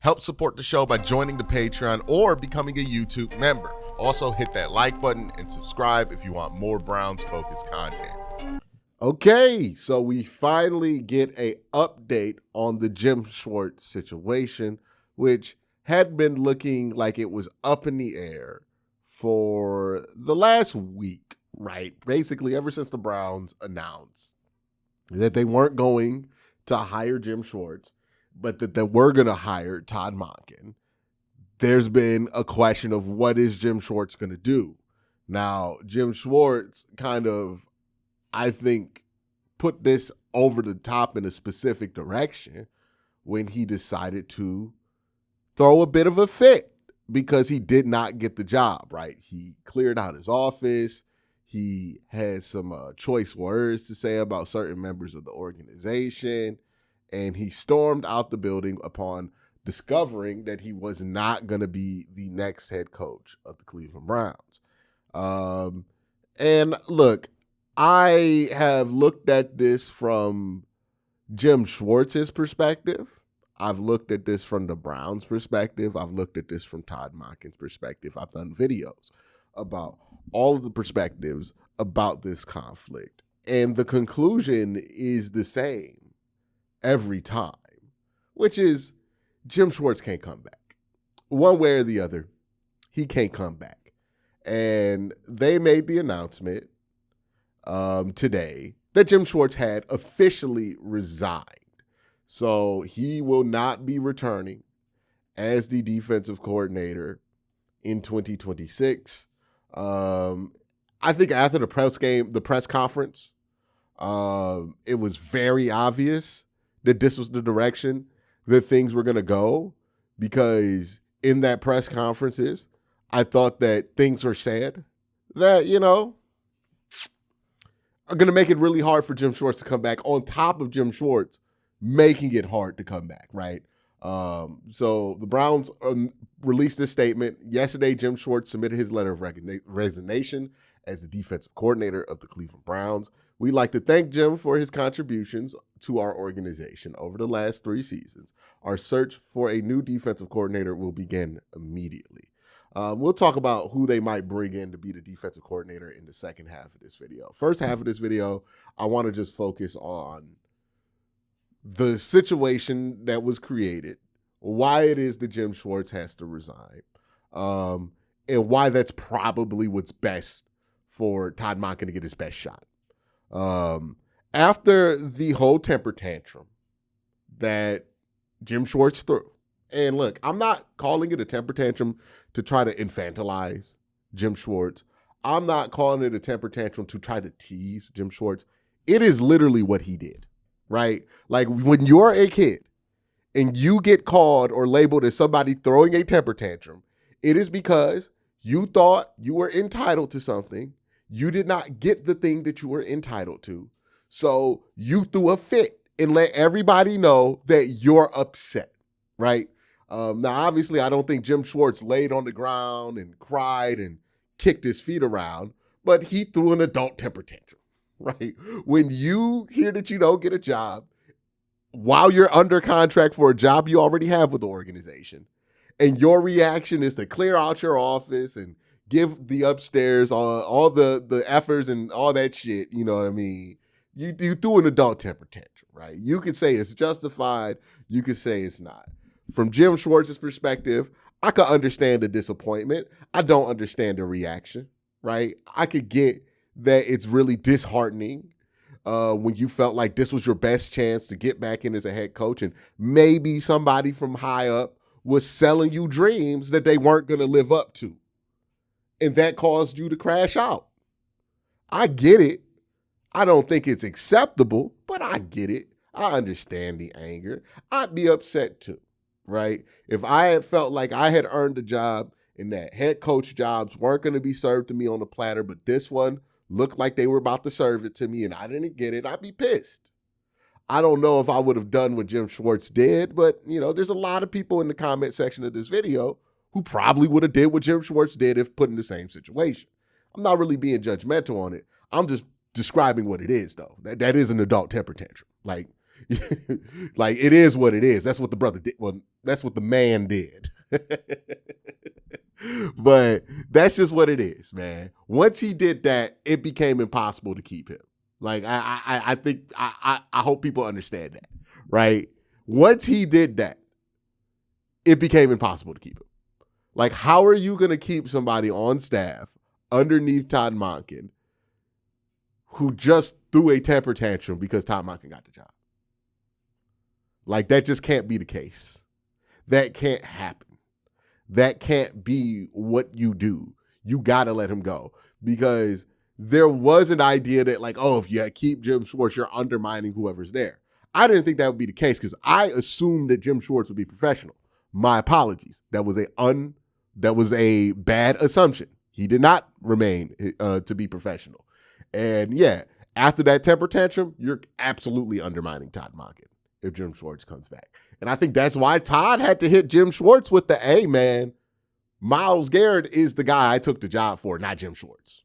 Help support the show by joining the Patreon or becoming a YouTube member. Also, hit that like button and subscribe if you want more Browns-focused content. Okay, so we finally get an update on the Jim Schwartz situation, which had been looking like it was up in the air for the last week, right? Basically, ever since the Browns announced that they weren't going to hire Jim Schwartz, but that they were going to hire Todd Monken. There's been a question of what is Jim Schwartz going to do? Now, Jim Schwartz kind of, I think, put this over the top in a specific direction when he decided to throw a bit of a fit because he did not get the job, right? He cleared out his office. He had some choice words to say about certain members of the organization. And he stormed out the building upon discovering that he was not going to be the next head coach of the Cleveland Browns. And look, I have looked at this from Jim Schwartz's perspective. I've looked at this from the Browns' perspective. I've looked at this from Todd Monken's perspective. I've done videos about all of the perspectives about this conflict. And the conclusion is the same every time, which is Jim Schwartz can't come back. One way or the other, he can't come back. And they made the announcement today that Jim Schwartz had officially resigned. So he will not be returning as the defensive coordinator in 2026. I think after the press conference, it was very obvious that this was the direction that things were going to go, because in that press conferences, I thought that things were said that, are going to make it really hard for Jim Schwartz to come back, on top of Jim Schwartz making it hard to come back, right? So the Browns released this statement. Yesterday, Jim Schwartz submitted his letter of resignation as the defensive coordinator of the Cleveland Browns. We'd like to thank Jim for his contributions to our organization over the last 3 seasons. Our search for a new defensive coordinator will begin immediately. We'll talk about who they might bring in to be the defensive coordinator in the second half of this video. First half of this video, I want to just focus on the situation that was created, why it is that Jim Schwartz has to resign, and why that's probably what's best for Todd Monken to get his best shot. After the whole temper tantrum that Jim Schwartz threw, and look, I'm not calling it a temper tantrum to try to infantilize Jim Schwartz. I'm not calling it a temper tantrum to try to tease Jim Schwartz. It is literally what he did, right? Like when you're a kid and you get called or labeled as somebody throwing a temper tantrum, it is because you thought you were entitled to something. You did not get the thing that you were entitled to. So you threw a fit and let everybody know that you're upset, right? Now, obviously, I don't think Jim Schwartz laid on the ground and cried and kicked his feet around, but he threw an adult temper tantrum, right? When you hear that you don't get a job while you're under contract for a job you already have with the organization, and your reaction is to clear out your office and give the upstairs all the effers and all that shit, you know what I mean? You threw an adult temper tantrum, right? You could say it's justified. You could say it's not. From Jim Schwartz's perspective, I could understand the disappointment. I don't understand the reaction, right? I could get that it's really disheartening when you felt like this was your best chance to get back in as a head coach, and maybe somebody from high up was selling you dreams that they weren't going to live up to, and that caused you to crash out. I get it. I don't think it's acceptable, but I get it. I understand the anger. I'd be upset too, right? If I had felt like I had earned a job and that head coach jobs weren't going to be served to me on a platter, but this one looked like they were about to serve it to me and I didn't get it, I'd be pissed. I don't know if I would have done what Jim Schwartz did, but, there's a lot of people in the comment section of this video who probably would have did what Jim Schwartz did if put in the same situation. I'm not really being judgmental on it. I'm just describing what it is, though. That is an adult temper tantrum. Like, Like, it is what it is. That's what the brother did. Well, that's what the man did. But that's just what it is, man. Once he did that, it became impossible to keep him. Like, I think I hope people understand that, right? Once he did that, it became impossible to keep him. Like, how are you going to keep somebody on staff underneath Todd Monken who just threw a temper tantrum because Todd Monken got the job? Like, that just can't be the case. That can't happen. That can't be what you do. You got to let him go, because there was an idea that, like, oh, if you keep Jim Schwartz, you're undermining whoever's there. I didn't think that would be the case, because I assumed that Jim Schwartz would be professional. My apologies. That was a bad assumption. He did not remain to be professional. And yeah, after that temper tantrum, you're absolutely undermining Todd Monken if Jim Schwartz comes back. And I think that's why Todd had to hit Jim Schwartz with the, hey, man, Myles Garrett is the guy I took the job for, not Jim Schwartz.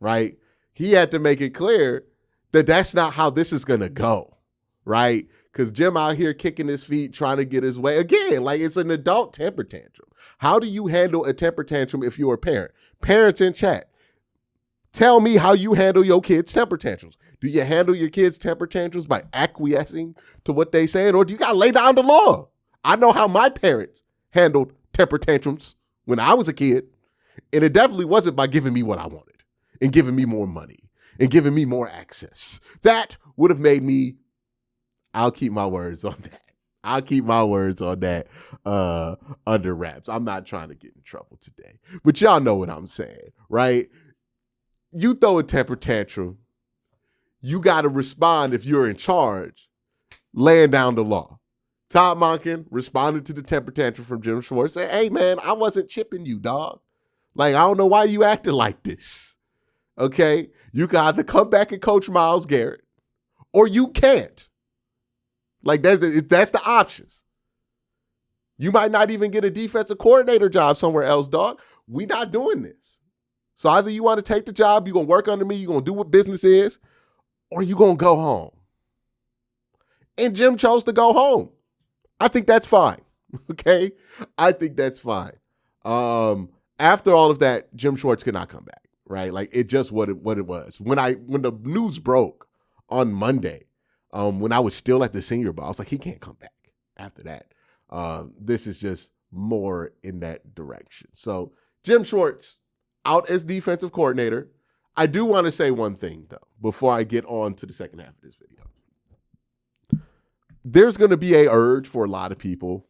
Right? He had to make it clear that that's not how this is going to go. Right? Because Jim out here kicking his feet, trying to get his way. Again, like, it's an adult temper tantrum. How do you handle a temper tantrum if you're a parent? Parents in chat, tell me how you handle your kids' temper tantrums. Do you handle your kids' temper tantrums by acquiescing to what they saying, or do you got to lay down the law? I know how my parents handled temper tantrums when I was a kid, and it definitely wasn't by giving me what I wanted and giving me more money and giving me more access. That would have made me, I'll keep my words on that. I'll keep my words on that under wraps. I'm not trying to get in trouble today, but y'all know what I'm saying, right? You throw a temper tantrum, you got to respond if you're in charge, laying down the law. Todd Monken responded to the temper tantrum from Jim Schwartz, said, hey, man, I wasn't chipping you, dog. Like, I don't know why you acting like this, okay? You can either come back and coach Myles Garrett, or you can't. Like, that's the options. You might not even get a defensive coordinator job somewhere else, dog. We not doing this. So either you want to take the job, you're going to work under me, you're going to do what business is, or you're going to go home. And Jim chose to go home. I think that's fine, okay? I think that's fine. After all of that, Jim Schwartz could not come back, right? Like, it just what it was. When the news broke on Monday, when I was still at the Senior Bowl, I was like, he can't come back after that. This is just more in that direction. So Jim Schwartz out as defensive coordinator. I do want to say one thing, though, before I get on to the second half of this video. There's going to be a urge for a lot of people,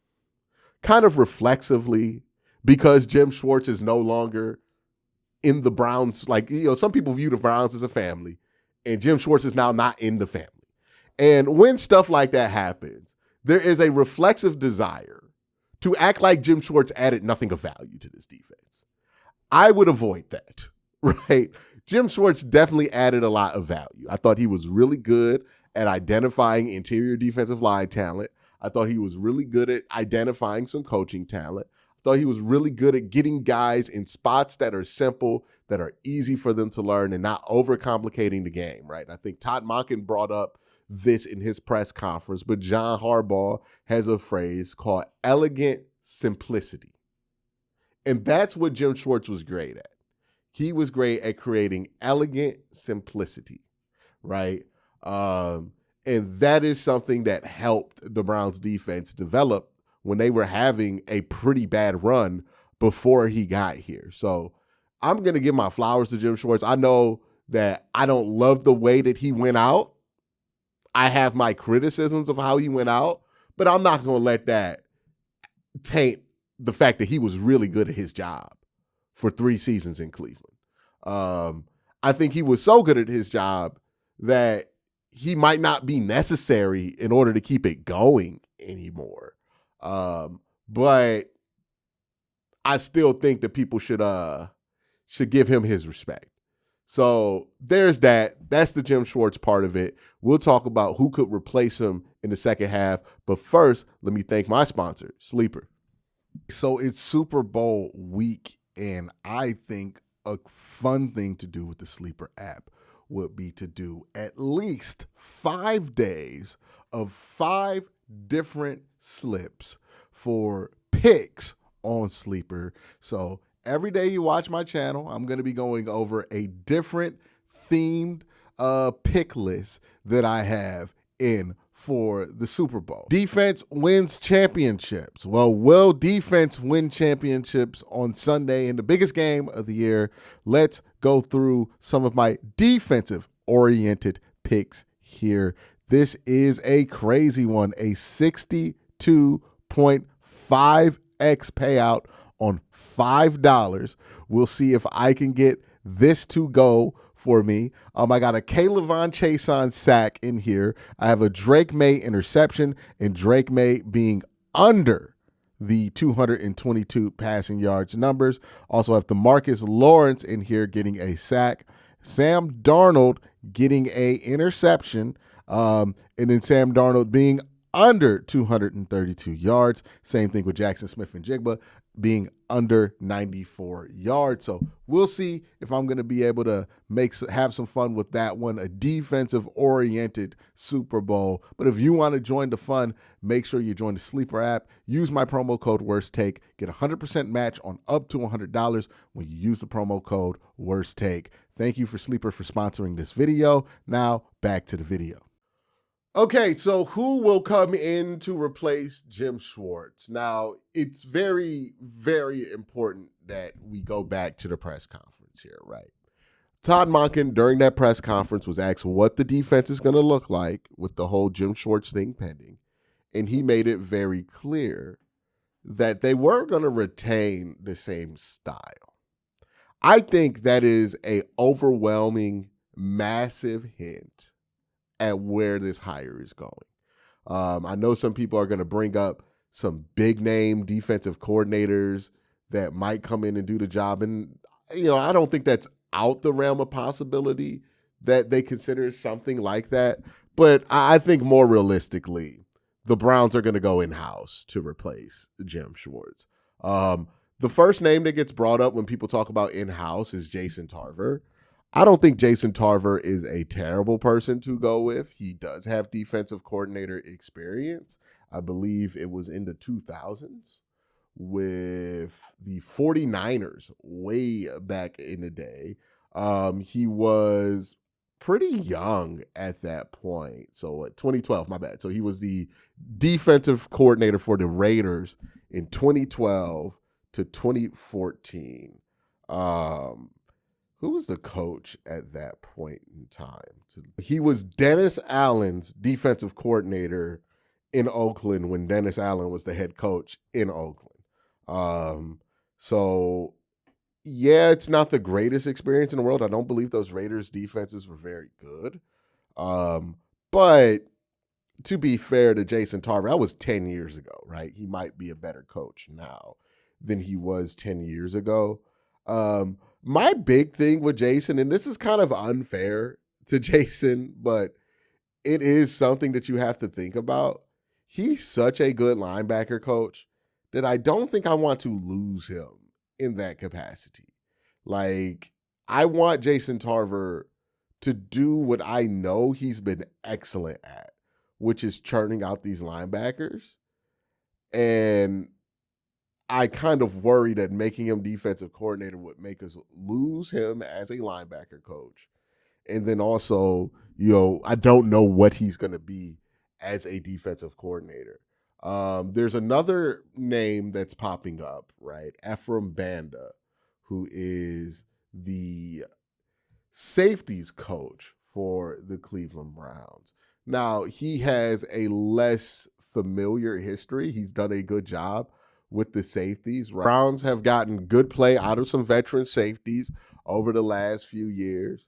kind of reflexively, because Jim Schwartz is no longer in the Browns. Like, you know, some people view the Browns as a family, and Jim Schwartz is now not in the family. And when stuff like that happens, there is a reflexive desire to act like Jim Schwartz added nothing of value to this defense. I would avoid that, right? Jim Schwartz definitely added a lot of value. I thought he was really good at identifying interior defensive line talent. I thought he was really good at identifying some coaching talent. I thought he was really good at getting guys in spots that are simple, that are easy for them to learn, and not overcomplicating the game, right? I think Todd Monken brought up this in his press conference, but John Harbaugh has a phrase called elegant simplicity. And that's what Jim Schwartz was great at. He was great at creating elegant simplicity, right? And that is something that helped the Browns defense develop when they were having a pretty bad run before he got here. So I'm going to give my flowers to Jim Schwartz. I know that I don't love the way that he went out. I have my criticisms of how he went out, but I'm not going to let that taint the fact that he was really good at his job for 3 seasons in Cleveland. I think he was so good at his job that he might not be necessary in order to keep it going anymore. But I still think that people should give him his respect. So there's that. That's the Jim Schwartz part of it. We'll talk about who could replace him in the second half. But first, let me thank my sponsor, Sleeper. So it's Super Bowl week, and I think a fun thing to do with the Sleeper app would be to do at least 5 days of 5 different slips for picks on Sleeper. So every day you watch my channel, I'm going to be going over a different themed pick list that I have in for the Super Bowl. Defense wins championships. Well, will defense win championships on Sunday in the biggest game of the year? Let's go through some of my defensive-oriented picks here. This is a crazy one, a 62.5x payout on $5. We'll see if I can get this to go for me. I got a K'Lavon Chaisson sack in here. I have a Drake May interception, and Drake May being under the 222 passing yards numbers. Also have DeMarcus Lawrence in here getting a sack. Sam Darnold getting a interception, and then Sam Darnold being under 232 yards. Same thing with Jackson Smith-Njigba being under 94 yards. So we'll see if I'm going to be able to have some fun with that one, a defensive-oriented Super Bowl. But if you want to join the fun, make sure you join the Sleeper app. Use my promo code WORSTTAKE. Get a 100% match on up to $100 when you use the promo code WORSTTAKE. Thank you for Sleeper for sponsoring this video. Now, back to the video. Okay, so who will come in to replace Jim Schwartz? Now, it's very, very important that we go back to the press conference here, right? Todd Monken, during that press conference, was asked what the defense is going to look like with the whole Jim Schwartz thing pending. And he made it very clear that they were going to retain the same style. I think that is an overwhelming, massive hint at where this hire is going. I know some people are going to bring up some big name defensive coordinators that might come in and do the job. And, I don't think that's out the realm of possibility that they consider something like that. But I think more realistically, the Browns are going to go in-house to replace Jim Schwartz. The first name that gets brought up when people talk about in-house is Jason Tarver. I don't think Jason Tarver is a terrible person to go with. He does have defensive coordinator experience. I believe it was in the 2000s with the 49ers way back in the day. He was pretty young at that point. So 2012, my bad. So he was the defensive coordinator for the Raiders in 2012 to 2014. Who was the coach at that point in time? He was Dennis Allen's defensive coordinator in Oakland when Dennis Allen was the head coach in Oakland. So, yeah, it's not the greatest experience in the world. I don't believe those Raiders defenses were very good. But to be fair to Jason Tarver, that was 10 years ago, right? He might be a better coach now than he was 10 years ago. My big thing with Jason, and this is kind of unfair to Jason, but it is something that you have to think about. He's such a good linebacker coach that I don't think I want to lose him in that capacity. Like, I want Jason Tarver to do what I know he's been excellent at, which is churning out these linebackers. And I kind of worry that making him defensive coordinator would make us lose him as a linebacker coach. And then also, I don't know what he's going to be as a defensive coordinator. There's another name that's popping up, right? Ephraim Banda, who is the safeties coach for the Cleveland Browns. Now, he has a less familiar history. He's done a good job with the safeties. Browns have gotten good play out of some veteran safeties over the last few years.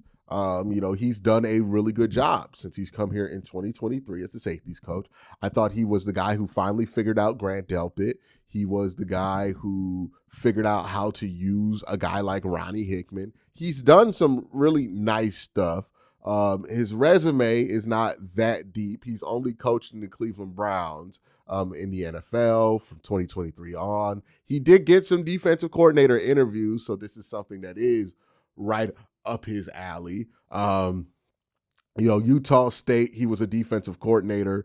He's done a really good job since he's come here in 2023 as a safeties coach. I thought he was the guy who finally figured out Grant Delpit. He was the guy who figured out how to use a guy like Ronnie Hickman. He's done some really nice stuff. His resume is not that deep. He's only coached in the Cleveland Browns in the NFL from 2023 on. He did get some defensive coordinator interviews, so this is something that is right up his alley. Utah State, he was a defensive coordinator.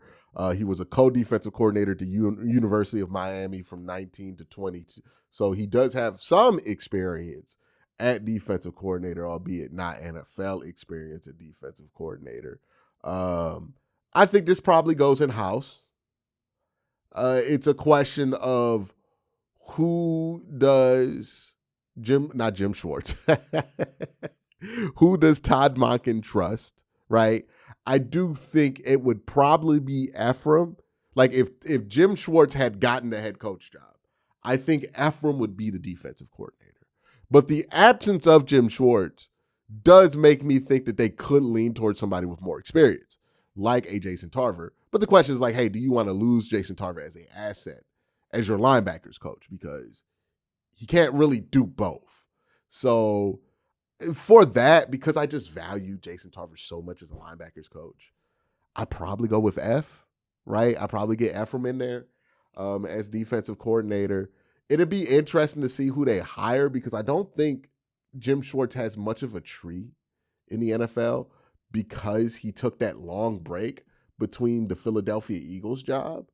He was a co-defensive coordinator to University of Miami from 19 to 20. So he does have some experience at defensive coordinator, albeit not NFL experience at defensive coordinator. I think this probably goes in-house. It's a question of who does not Jim Schwartz, who does Todd Monken trust, right? I do think it would probably be Ephraim. Like if Jim Schwartz had gotten the head coach job, I think Ephraim would be the defensive coordinator. But the absence of Jim Schwartz does make me think that they could lean towards somebody with more experience, like a Jason Tarver. But the question is like, hey, do you want to lose Jason Tarver as an asset, as your linebackers coach? Because he can't really do both. So for that, because I just value Jason Tarver so much as a linebackers coach, I probably go with F, right? I probably get Ephraim in there as defensive coordinator. It'd be interesting to see who they hire because I don't think Jim Schwartz has much of a tree in the NFL because he took that long break between the Philadelphia Eagles job.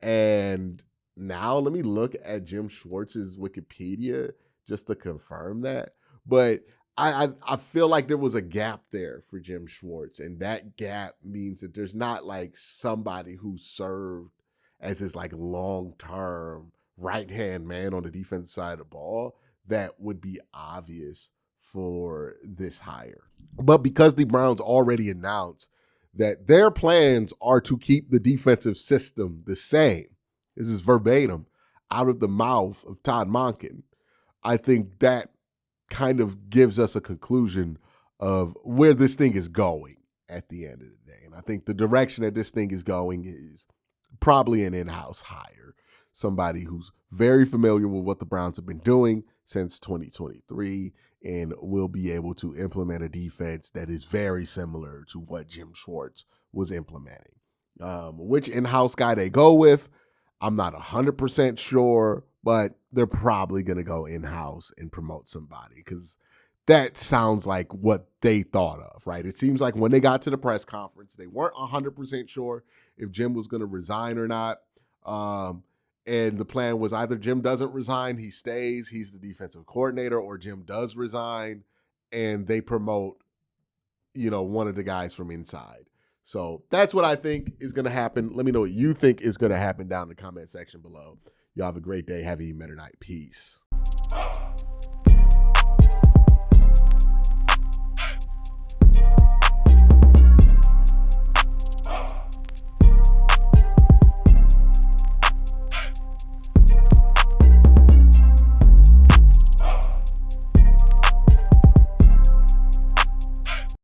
And now let me look at Jim Schwartz's Wikipedia just to confirm that. But I feel like there was a gap there for Jim Schwartz, and that gap means that there's not like somebody who served as his like long-term right-hand man on the defensive side of the ball that would be obvious for this hire. But because the Browns already announced that their plans are to keep the defensive system the same, this is verbatim out of the mouth of Todd Monken, I think that kind of gives us a conclusion of where this thing is going at the end of the day. And I think the direction that this thing is going is probably an in-house hire, somebody who's very familiar with what the Browns have been doing since 2023 and will be able to implement a defense that is very similar to what Jim Schwartz was implementing. Which in-house guy they go with, I'm not 100% sure, but they're probably going to go in-house and promote somebody because that sounds like what they thought of, right? It seems like when they got to the press conference, they weren't 100% sure if Jim was going to resign or not. And the plan was either Jim doesn't resign, he stays, he's the defensive coordinator, or Jim does resign and they promote, one of the guys from inside. So that's what I think is going to happen. Let me know what you think is going to happen down in the comment section below. Y'all have a great day. Have a better night. Peace.